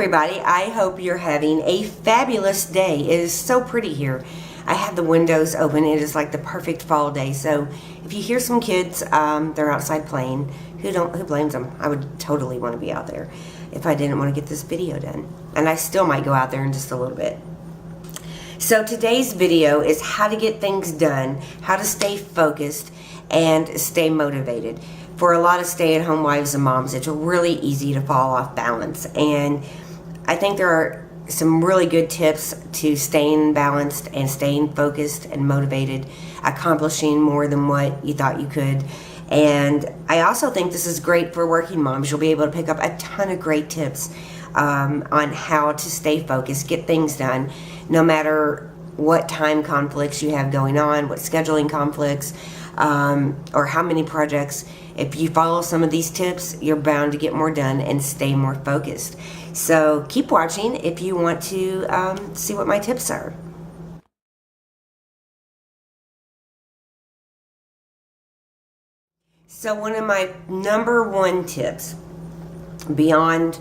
everybody, I hope you're having a fabulous day. It is so pretty here. I have the windows open. It is like the perfect fall day. So if you hear some kids, they're outside playing. Who blames them? I would totally want to be out there if I didn't want to get this video done. And I still might go out there in just a little bit. So today's video is how to get things done, how to stay focused and stay motivated. For a lot of stay-at-home wives and moms, it's really easy to fall off balance. And I think there are some really good tips to staying balanced and staying focused and motivated, accomplishing more than what you thought you could. And I also think this is great for working moms. You'll be able to pick up a ton of great tips on how to stay focused, get things done, no matter what time conflicts you have going on, what scheduling conflicts, or how many projects. If you follow some of these tips, you're bound to get more done and stay more focused. So keep watching if you want to see what my tips are. So one of my number one tips beyond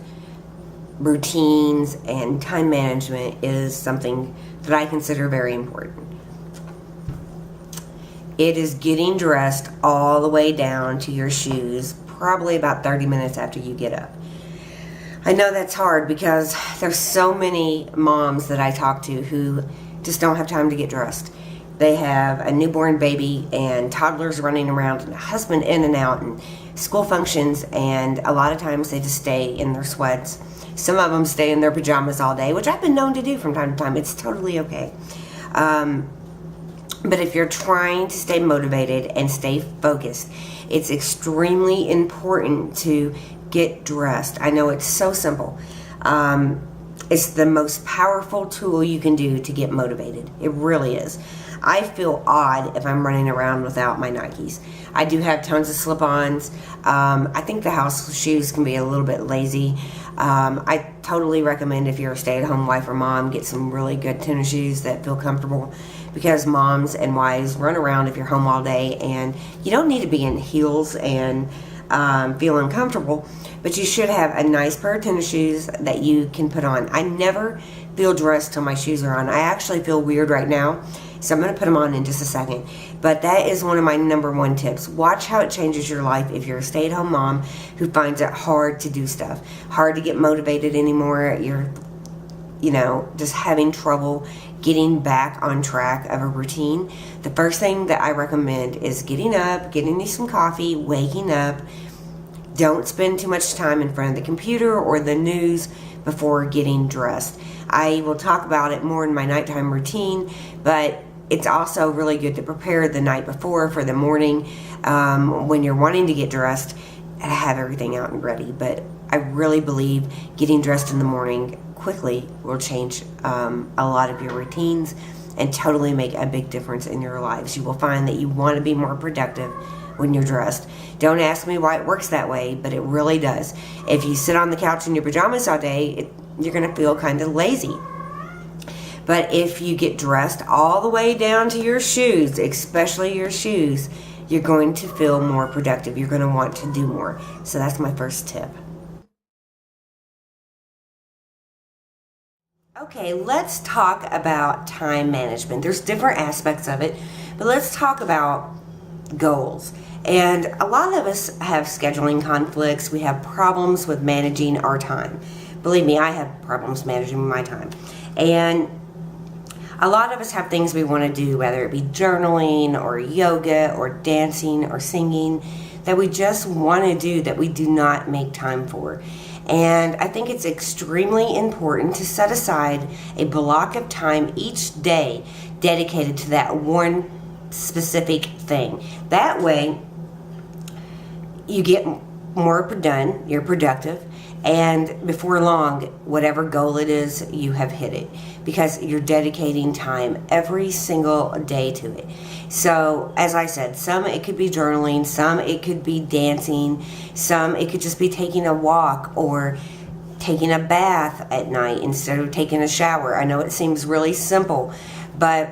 routines and time management is something that I consider very important. It is getting dressed all the way down to your shoes, probably about 30 minutes after you get up. I know that's hard because there's so many moms that I talk to who just don't have time to get dressed. They have a newborn baby and toddlers running around and a husband in and out and school functions, and a lot of times they just stay in their sweats. Some of them stay in their pajamas all day, which I've been known to do from time to time. It's totally okay. But if you're trying to stay motivated and stay focused, it's extremely important to get dressed. I know it's so simple. It's the most powerful tool you can do to get motivated. It really is. I feel odd if I'm running around without my Nikes. I do have tons of slip-ons. I think the house shoes can be a little bit lazy. I totally recommend, if you're a stay-at-home wife or mom, get some really good tennis shoes that feel comfortable, because moms and wives run around if you're home all day, and you don't need to be in heels and feel uncomfortable, but you should have a nice pair of tennis shoes that you can put on. I never feel dressed till my shoes are on. I actually feel weird right now, so I'm going to put them on in just a second. But that is one of my number one tips. Watch how it changes your life if you're a stay-at-home mom who finds it hard to do stuff, hard to get motivated anymore. You're, just having trouble getting back on track of a routine. The first thing that I recommend is getting up, getting you some coffee, waking up. Don't spend too much time in front of the computer or the news before getting dressed. I will talk about it more in my nighttime routine, but it's also really good to prepare the night before for the morning when you're wanting to get dressed and have everything out and ready. But I really believe getting dressed in the morning quickly will change a lot of your routines and totally make a big difference in your lives. You will find that you want to be more productive when you're dressed. Don't ask me why it works that way, but it really does. If you sit on the couch in your pajamas all day, you're going to feel kind of lazy. But if you get dressed all the way down to your shoes, especially your shoes, you're going to feel more productive. You're going to want to do more. So that's my first tip. Okay, let's talk about time management. There's different aspects of it, but let's talk about goals. And a lot of us have scheduling conflicts. We have problems with managing our time. Believe me, I have problems managing my time. And a lot of us have things we want to do, whether it be journaling or yoga or dancing or singing, that we just want to do that we do not make time for. And I think it's extremely important to set aside a block of time each day dedicated to that one specific thing. That way, you get more done, you're productive, and before long, whatever goal it is, you have hit it, because you're dedicating time every single day to it. So, as I said, some it could be journaling, some it could be dancing, some it could just be taking a walk or taking a bath at night instead of taking a shower. I know it seems really simple, but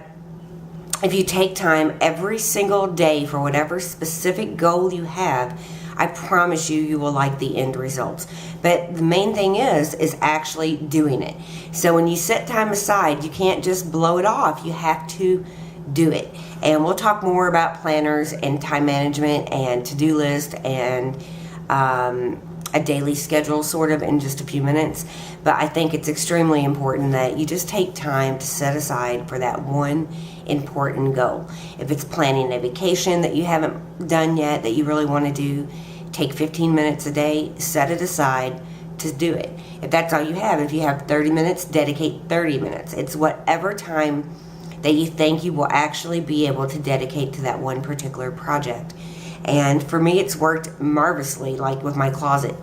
if you take time every single day for whatever specific goal you have, I promise you, you will like the end results. But the main thing is actually doing it. So when you set time aside, you can't just blow it off. You have to do it. And we'll talk more about planners and time management and to-do list and a daily schedule sort of in just a few minutes. But I think it's extremely important that you just take time to set aside for that one important goal. If it's planning a vacation that you haven't done yet that you really want to do, take 15 minutes a day, set it aside to do it. If that's all you have, if you have 30 minutes, dedicate 30 minutes. It's whatever time that you think you will actually be able to dedicate to that one particular project. And for me, it's worked marvelously, like with my closet.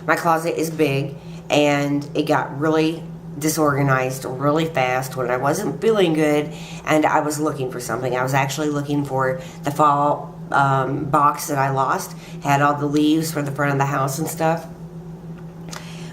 My closet is big, and it got really disorganized really fast when I wasn't feeling good and I was looking for something. I was actually looking for the fall box that I lost, had all the leaves for the front of the house and stuff.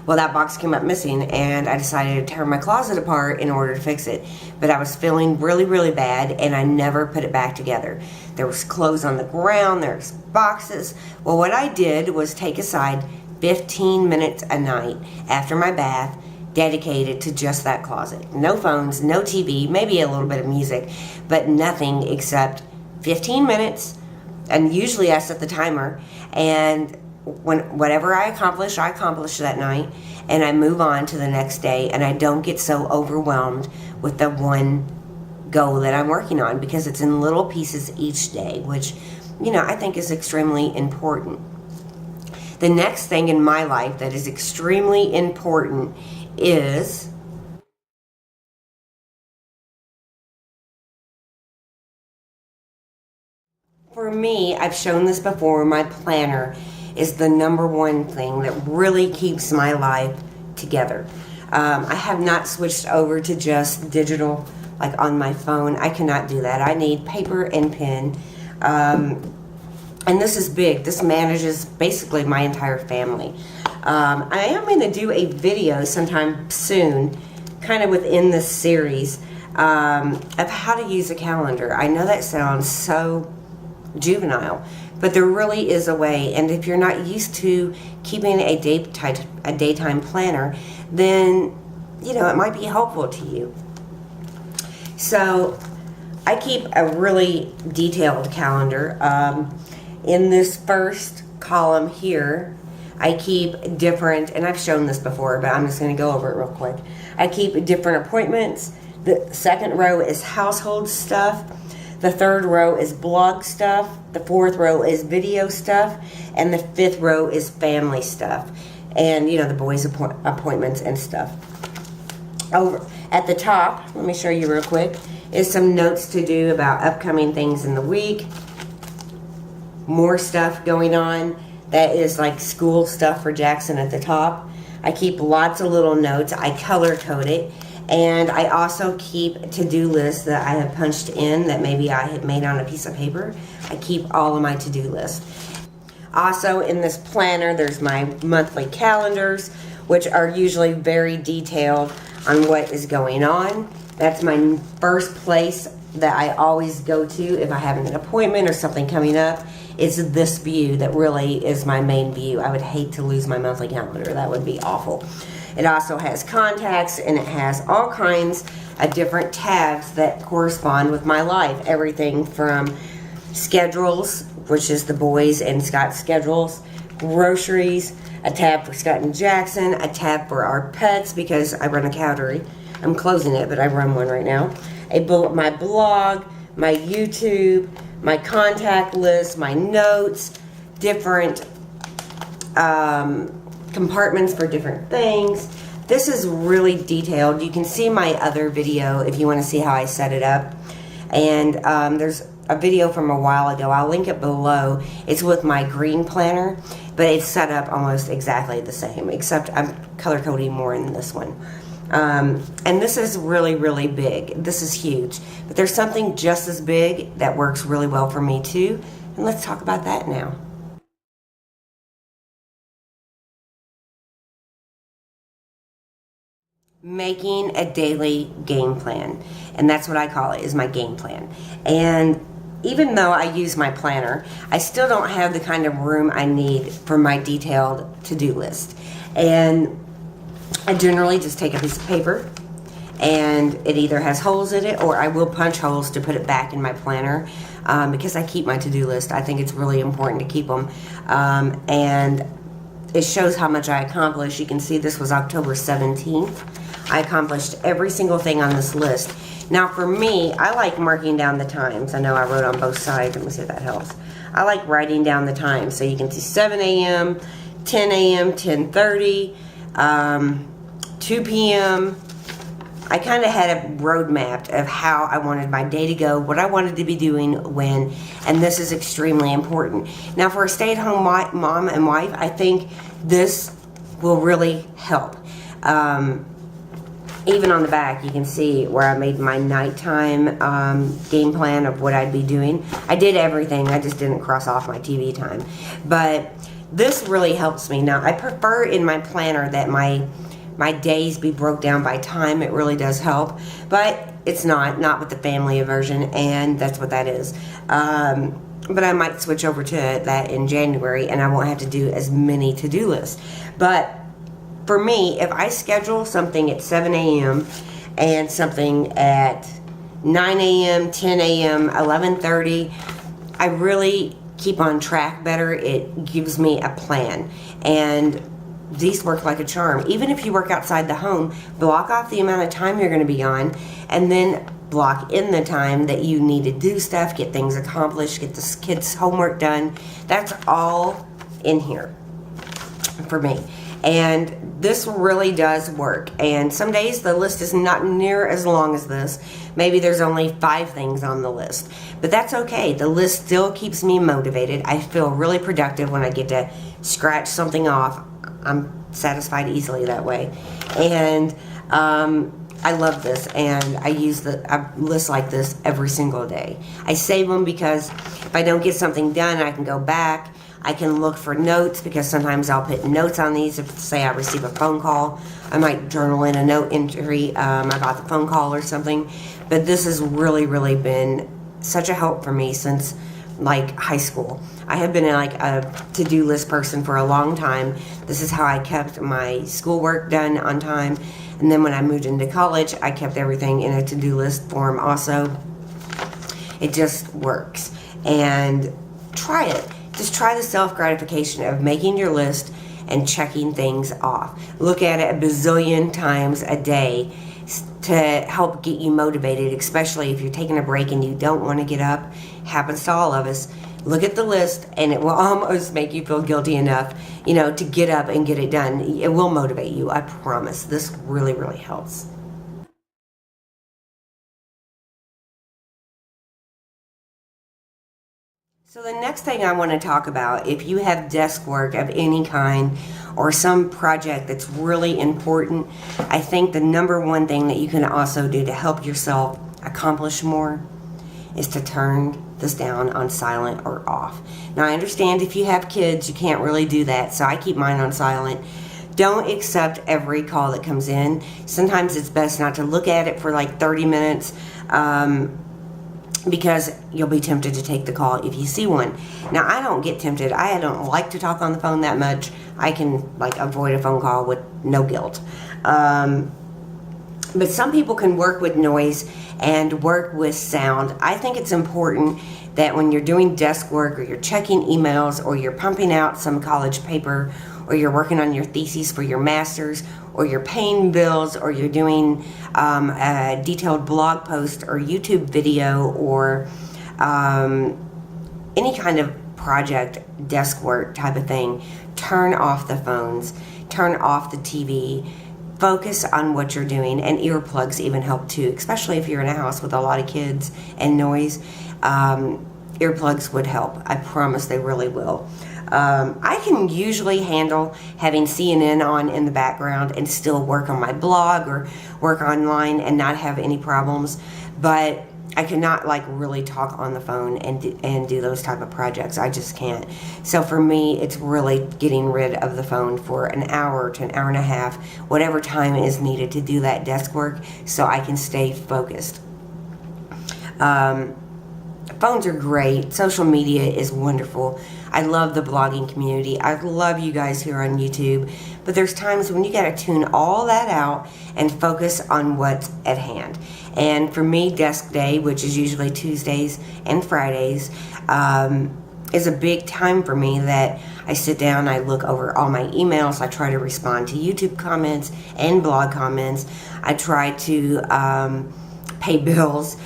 Well, that box came up missing, and I decided to tear my closet apart in order to fix it. But I was feeling really, really bad, and I never put it back together. There was clothes on the ground, there's boxes. Well, what I did was take aside 15 minutes a night after my bath, dedicated to just that closet. No phones, no TV, maybe a little bit of music, but nothing except 15 minutes. And usually I set the timer, and whatever I accomplish that night, and I move on to the next day, and I don't get so overwhelmed with the one goal that I'm working on, because it's in little pieces each day, which, I think is extremely important. The next thing in my life that is extremely important is for me, I've shown this before, my planner is the number one thing that really keeps my life together. I have not switched over to just digital, like on my phone. I cannot do that. I need paper and pen. And this is big. This manages basically my entire family. I am going to do a video sometime soon, kind of within this series, of how to use a calendar. I know that sounds so juvenile, but there really is a way. And if you're not used to keeping a daytime planner, then it might be helpful to you. So I keep a really detailed calendar. In this first column here, I keep different, and I've shown this before, but I'm just going to go over it real quick. I keep different appointments. The second row is household stuff. The third row is blog stuff. The fourth row is video stuff. And the fifth row is family stuff. And, the boys' appointments and stuff. Over at the top, let me show you real quick, is some notes to do about upcoming things in the week. More stuff going on. That is like school stuff for Jackson at the top. I keep lots of little notes. I color code it. And I also keep to-do lists that I have punched in that maybe I had made on a piece of paper. I keep all of my to-do lists. Also in this planner, there's my monthly calendars, which are usually very detailed on what is going on. That's my first place that I always go to if I have an appointment or something coming up. It's this view that really is my main view. I would hate to lose my monthly calendar. That would be awful. It also has contacts, and it has all kinds of different tabs that correspond with my life. Everything from schedules, which is the boys and Scott's schedules, groceries, a tab for Scott and Jackson, a tab for our pets because I run a cattery. I'm closing it, but I run one right now. My blog, my YouTube, my contact list, my notes, different compartments for different things. This is really detailed. You can see my other video if you want to see how I set it up. And there's a video from a while ago. I'll link it below. It's with my green planner, but it's set up almost exactly the same, except I'm color coding more in this one. And this is really, really big. This is huge. But there's something just as big that works really well for me too. And let's talk about that now. making a daily game plan. And that's what I call it, is my game plan. And even though I use my planner, I still don't have the kind of room I need for my detailed to-do list. And I generally just take a piece of paper, and it either has holes in it, or I will punch holes to put it back in my planner, because I keep my to-do list. I think it's really important to keep them. And it shows how much I accomplished. You can see this was October 17th. I accomplished every single thing on this list. Now for me, I like marking down the times. I know I wrote on both sides. Let me see if that helps. I like writing down the times. So you can see 7 a.m., 10 a.m., 10:30, 2 p.m. I kind of had a roadmap of how I wanted my day to go, what I wanted to be doing when, and this is extremely important. Now for a stay-at-home mom and wife, I think this will really help. Even on the back, you can see where I made my nighttime game plan of what I'd be doing. I did everything, I just didn't cross off my TV time. But this really helps me. Now, I prefer in my planner that my days be broke down by time. It really does help. But it's not with the family version, and that's what that is. But I might switch over to that in January, and I won't have to do as many to-do lists. But for me, if I schedule something at 7 a.m. and something at 9 a.m., 10 a.m., 11:30, I really keep on track better. It gives me a plan. And these work like a charm. Even if you work outside the home, block off the amount of time you're going to be on, and then block in the time that you need to do stuff, get things accomplished, get the kids' homework done. That's all in here for me. And this really does work. And some days the list is not near as long as this. Maybe there's only 5 things on the list. But that's okay. The list still keeps me motivated. I feel really productive when I get to scratch something off. I'm satisfied easily that way. And I love this. And I use a list like this every single day. I save them because if I don't get something done, I can go back. I can look for notes, because sometimes I'll put notes on these. If, say, I receive a phone call, I might journal in a note entry about the phone call or something. But this has really, really been such a help for me since like high school. I have been like a to-do list person for a long time. This is how I kept my schoolwork done on time. And then when I moved into college, I kept everything in a to-do list form also. It just works. And try it. Just try the self-gratification of making your list and checking things off. Look at it a bazillion times a day to help get you motivated, especially if you're taking a break and you don't want to get up. Happens to all of us. Look at the list, and it will almost make you feel guilty enough, to get up and get it done. It will motivate you, I promise. This really, really helps. So the next thing I want to talk about, if you have desk work of any kind or some project that's really important, I think the number one thing that you can also do to help yourself accomplish more is to turn this down on silent or off. Now I understand if you have kids, you can't really do that, so I keep mine on silent. Don't accept every call that comes in. Sometimes it's best not to look at it for like 30 minutes. Because you'll be tempted to take the call if you see one. Now, I don't get tempted. I don't like to talk on the phone that much. I can avoid a phone call with no guilt. But some people can work with noise and work with sound. I think it's important that when you're doing desk work, or you're checking emails, or you're pumping out some college paper, or you're working on your thesis for your master's, or you're paying bills, or you're doing a detailed blog post or YouTube video, or any kind of project, desk work type of thing, turn off the phones, turn off the TV, focus on what you're doing. And earplugs even help too, especially if you're in a house with a lot of kids and noise. Earplugs would help. I promise they really will. I can usually handle having CNN on in the background and still work on my blog or work online and not have any problems. But I cannot like really talk on the phone and do those type of projects. I just can't. So for me, it's really getting rid of the phone for an hour to an hour and a half, whatever time is needed to do that desk work, so I can stay focused. Phones are great. Social media is wonderful. I love the blogging community. I love you guys here on YouTube. But there's times when you got to tune all that out and focus on what's at hand. And for me, desk day, which is usually Tuesdays and Fridays, is a big time for me that I sit down, I look over all my emails, I try to respond to YouTube comments and blog comments. I try to pay bills,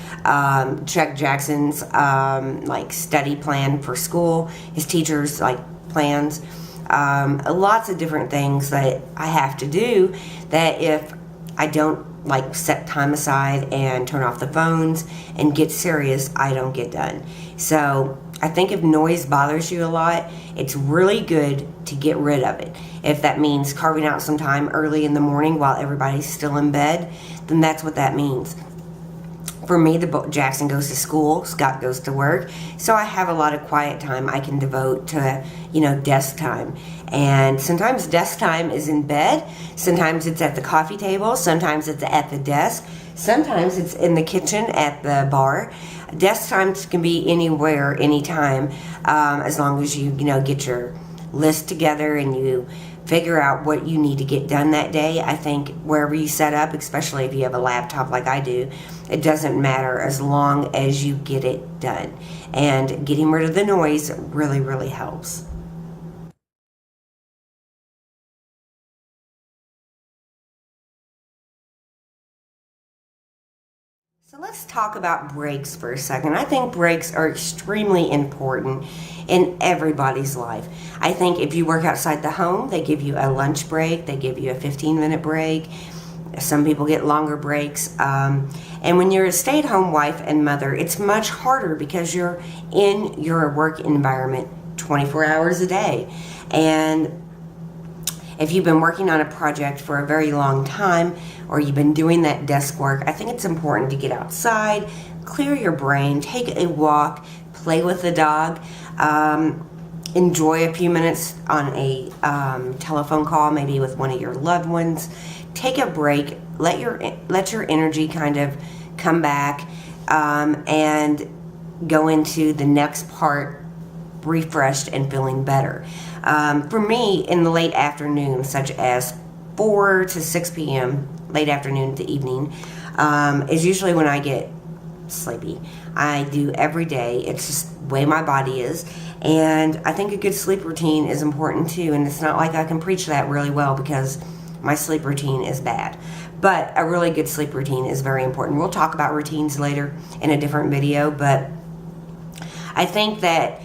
check Jackson's like study plan for school, his teachers like plans, lots of different things that I have to do that if I don't like set time aside and turn off the phones and get serious, I don't get done. So I think if noise bothers you a lot, it's really good to get rid of it. If that means carving out some time early in the morning while everybody's still in bed, then that's what that means. For me, Jackson goes to school, Scott goes to work, so I have a lot of quiet time I can devote to, desk time. And sometimes desk time is in bed, sometimes it's at the coffee table, sometimes it's at the desk, sometimes it's in the kitchen at the bar. Desk times can be anywhere, anytime, as long as you get your list together and you figure out what you need to get done that day. I think wherever you set up, especially if you have a laptop like I do, it doesn't matter as long as you get it done. And getting rid of the noise really, really helps. So let's talk about breaks for a second. I think breaks are extremely important in everybody's life. I think if you work outside the home, they give you a lunch break, they give you a 15-minute break. Some people get longer breaks. And when you're a stay-at-home wife and mother, it's much harder because you're in your work environment 24 hours a day. And if you've been working on a project for a very long time, or you've been doing that desk work, I think it's important to get outside, clear your brain, take a walk, play with the dog, enjoy a few minutes on a telephone call, maybe with one of your loved ones. Take a break, let your energy kind of come back, and go into the next part refreshed and feeling better. For me, in the late afternoon, such as 4 to 6 p.m., late afternoon to evening, is usually when I get sleepy. I do every day. It's just the way my body is. And I think a good sleep routine is important too. And it's not like I can preach that really well because my sleep routine is bad. But a really good sleep routine is very important. We'll talk about routines later in a different video. But I think that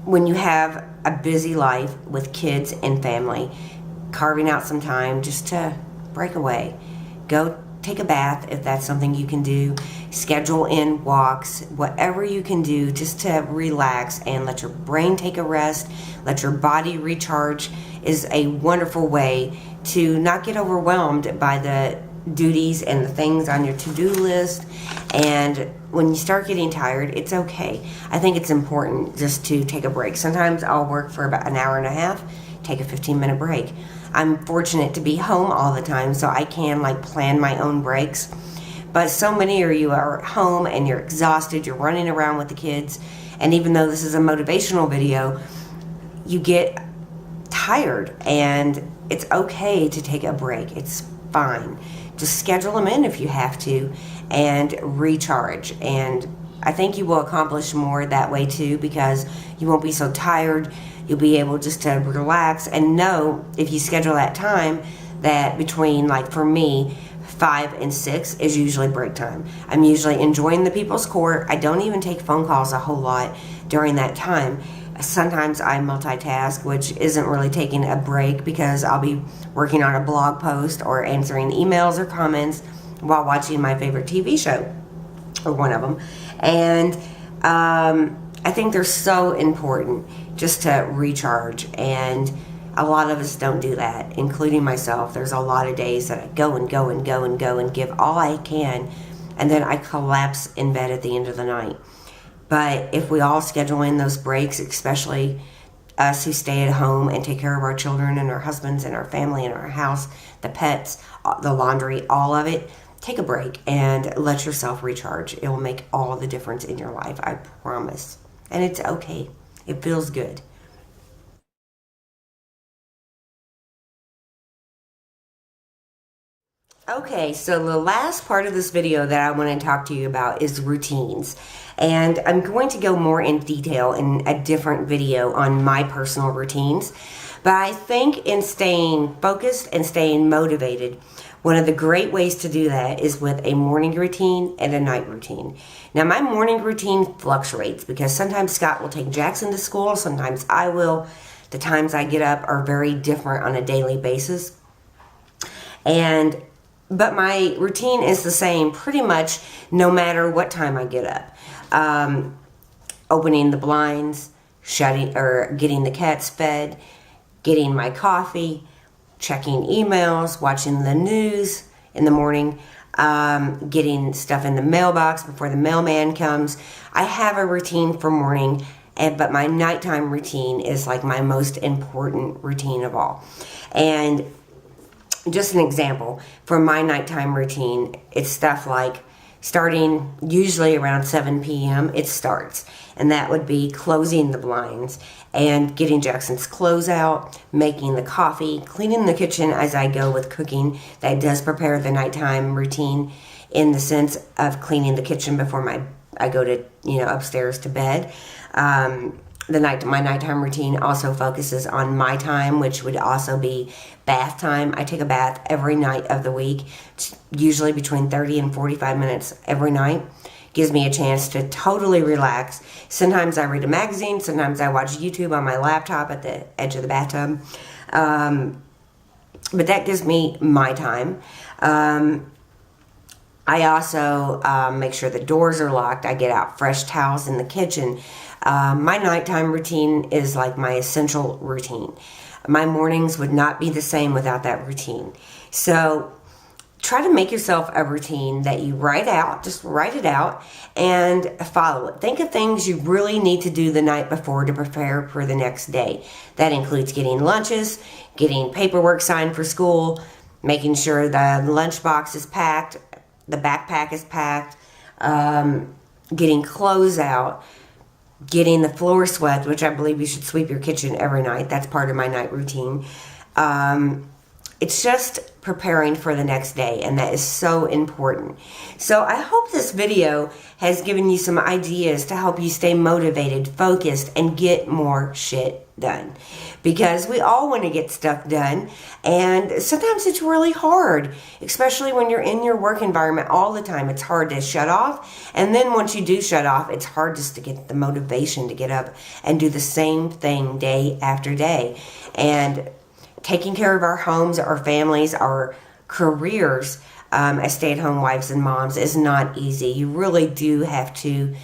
when you have a busy life with kids and family, carving out some time just to break away, go take a bath if that's something you can do, schedule in walks, whatever you can do just to relax and let your brain take a rest, let your body recharge, is a wonderful way to not get overwhelmed by the duties and the things on your to-do list. And when you start getting tired, it's okay. I think it's important just to take a break. Sometimes I'll work for about an hour and a half, take a 15-minute break. I'm fortunate to be home all the time, so I can plan my own breaks. But so many of you are at home and you're exhausted, you're running around with the kids, and even though this is a motivational video, you get tired, and it's okay to take a break. It's fine. Just schedule them in if you have to and recharge. And I think you will accomplish more that way too, because you won't be so tired. You'll be able just to relax and know if you schedule that time that between, for me, 5 and 6 is usually break time. I'm usually enjoying the people's court. I don't even take phone calls a whole lot during that time. Sometimes I multitask, which isn't really taking a break because I'll be working on a blog post or answering emails or comments while watching my favorite TV show, or one of them. And I think they're so important just to recharge, and a lot of us don't do that, including myself. There's a lot of days that I go and go and go and go and give all I can and then I collapse in bed at the end of the night. But if we all schedule in those breaks, especially us who stay at home and take care of our children and our husbands and our family and our house, the pets, the laundry, all of it, take a break and let yourself recharge. It will make all the difference in your life, I promise. And it's okay. It feels good. Okay, so the last part of this video that I want to talk to you about is routines. And I'm going to go more in detail in a different video on my personal routines. But I think in staying focused and staying motivated, one of the great ways to do that is with a morning routine and a night routine. Now, my morning routine fluctuates because sometimes Scott will take Jackson to school, sometimes I will. The times I get up are very different on a daily basis. But my routine is the same pretty much no matter what time I get up. Opening the blinds, getting the cats fed, getting my coffee, checking emails, watching the news in the morning, getting stuff in the mailbox before the mailman comes. I have a routine for morning, but my nighttime routine is like my most important routine of all. And just an example, for my nighttime routine, it's stuff like starting usually around 7 p.m. it starts. And that would be closing the blinds and getting Jackson's clothes out, making the coffee, cleaning the kitchen as I go with cooking. That does prepare the nighttime routine in the sense of cleaning the kitchen before I go to, upstairs to bed. My nighttime routine also focuses on my time, which would also be bath time. I take a bath every night of the week, usually between 30 and 45 minutes every night. Gives me a chance to totally relax. Sometimes I read a magazine, sometimes I watch YouTube on my laptop at the edge of the bathtub. But that gives me my time. I also make sure the doors are locked. I get out fresh towels in the kitchen. My nighttime routine is like my essential routine. My mornings would not be the same without that routine. So try to make yourself a routine that you write out. Just write it out and follow it. Think of things you really need to do the night before to prepare for the next day. That includes getting lunches, getting paperwork signed for school, making sure the lunchbox is packed, the backpack is packed, getting clothes out, getting the floor swept, which I believe you should sweep your kitchen every night. That's part of my night routine. It's just preparing for the next day, and that is so important. So I hope this video has given you some ideas to help you stay motivated, focused, and get more shit done. Because we all want to get stuff done, and sometimes it's really hard, especially when you're in your work environment all the time. It's hard to shut off, and then once you do shut off, it's hard just to get the motivation to get up and do the same thing day after day. And taking care of our homes, our families, our careers as stay-at-home wives and moms is not easy. You really do have to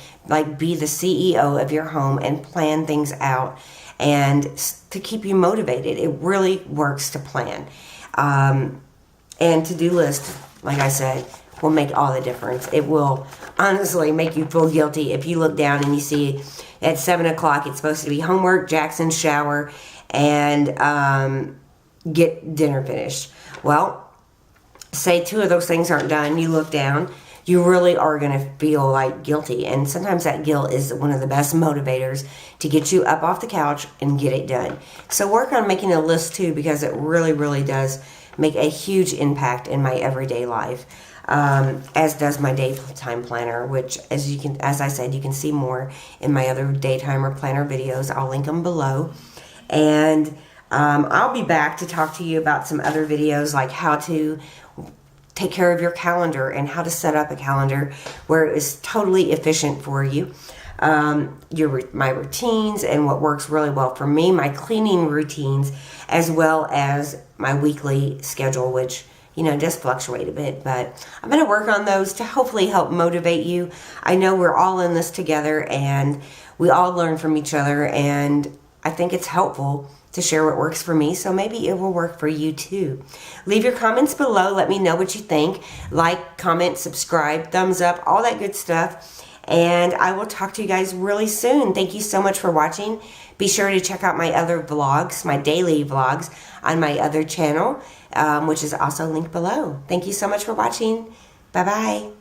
be the CEO of your home and plan things out and to keep you motivated. It really works to plan. And to-do list, like I said, will make all the difference. It will honestly make you feel guilty if you look down and you see at 7 o'clock it's supposed to be homework, Jackson shower, and get dinner finished. Well, say 2 of those things aren't done, you look down, you really are going to feel like guilty. And sometimes that guilt is one of the best motivators to get you up off the couch and get it done. So work on making a list too, because it really, really does make a huge impact in my everyday life. As does my daytime planner, which as I said, you can see more in my other daytimer planner videos. I'll link them below. And I'll be back to talk to you about some other videos, like how to take care of your calendar and how to set up a calendar where it is totally efficient for you. My routines and what works really well for me, my cleaning routines, as well as my weekly schedule, which does fluctuate a bit, but I'm going to work on those to hopefully help motivate you. I know we're all in this together and we all learn from each other, and I think it's helpful to share what works for me, so maybe it will work for you too. Leave your comments below. Let me know what you think. Like, comment, subscribe, thumbs up, all that good stuff. And I will talk to you guys really soon. Thank you so much for watching. Be sure to check out my other vlogs, my daily vlogs, on my other channel, which is also linked below. Thank you so much for watching. Bye-bye.